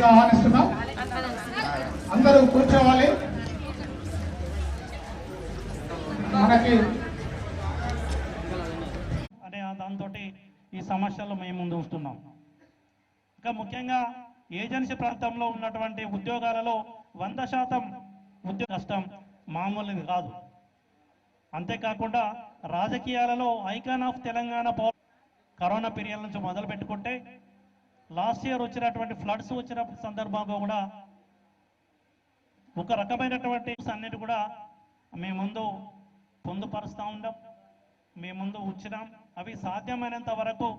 రావాల్సిందిగా ఆహ్వానిస్తున్నాం. అందరూ కూర్చోవాలి. మనకి అనే దాంతో ఈ సమస్యలు మేము ముందు ఉంటున్నాం. ఇంకా ముఖ్యంగా ఏజెన్సీ ప్రాంతంలో ఉన్నటువంటి ఉద్యోగాలలో 100% ఉద్యోగ కష్టం మామూలుది కాదు. అంతేకాకుండా రాజకీయాలలో icon of Telangana corona period నుంచి మొదలు పెట్టుకుంటే లాస్ట్ ఇయర్ వచ్చినటువంటి ఫ్లడ్స్ వచ్చిన సందర్భంలో కూడా ఒక రకమైనటువంటి అన్నిటి కూడా మీ ముందు పొందుపరుస్తూ ఉంటాం, మీ ముందు ఉంచినాం. అవి సాధ్యమైనంత వరకు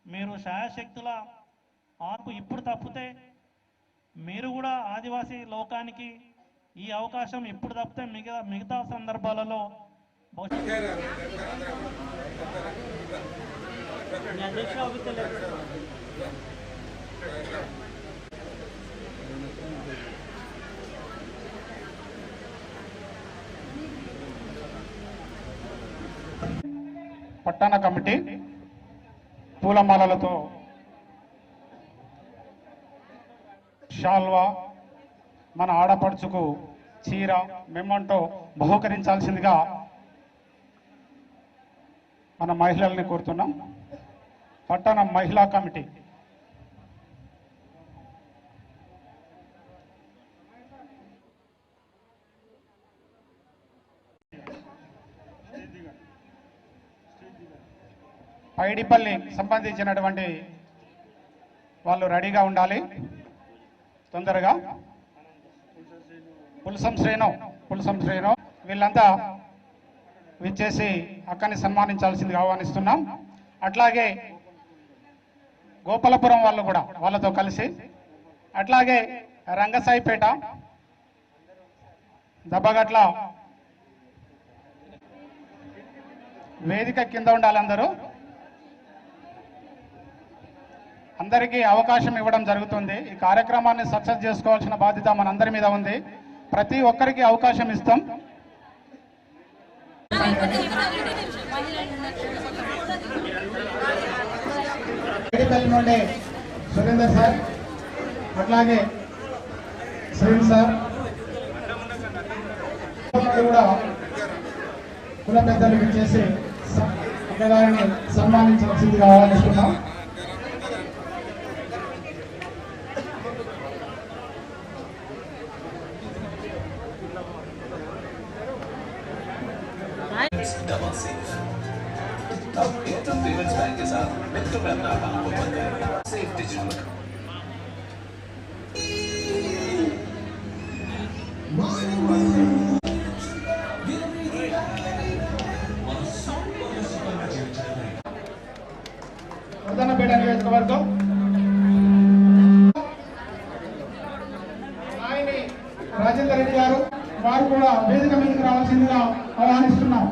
మీరు శాయశక్తుల ఆర్పు ఇప్పుడు తప్పితే మీరు కూడా ఆదివాసీ లోకానికి ఈ అవకాశం ఇప్పుడు తప్పితే మిగతా సందర్భాలలో పట్టణ కమిటీ పూలమాలలతో షాల్వా మన ఆడపడుచుకు చీర మెమంటో బహుకరించాల్సిందిగా మన మహిళల్ని కోరుతున్నాం. పట్టణ మహిళా కమిటీ పైడిపల్లి సంబంధించినటువంటి వాళ్ళు రెడీగా ఉండాలి. తొందరగా పులసం శ్రేణు వీళ్ళంతా విచ్చేసి అక్కని సన్మానించాల్సిందిగా ఆహ్వానిస్తున్నాం. అట్లాగే గోపాలపురం వాళ్ళు కూడా వాళ్ళతో కలిసి, అట్లాగే రంగసాయిపేట, దబ్బగట్ల వేదిక కింద ఉండాలి. అందరికీ అవకాశం ఇవ్వడం జరుగుతుంది. ఈ కార్యక్రమాన్ని సక్సెస్ చేసుకోవాల్సిన బాధ్యత మనందరి మీద ఉంది. ప్రతి ఒక్కరికి అవకాశం ఇస్తాం. నుండి సురేందర్ సార్, అట్లాగే శ్రీన్ సార్ కూడా కుల పెద్దలు ఇచ్చేసి అక్కగారిని సన్మానించాల్సిందిగా ఆహ్వానిస్తున్నాం. डबल सेफ अब एयरटेल पेमेंट्स बैंक के साथ मिनटों में अपना अकाउंट ओपन करें। सेफ डिजिटल వర్ధన్నపేట నియోజకవర్గం రాజేందర్ రెడ్డి గారు వారు కూడా వేదిక మీదకి రావాల్సిందిగా ఆహ్వానిస్తున్నాం.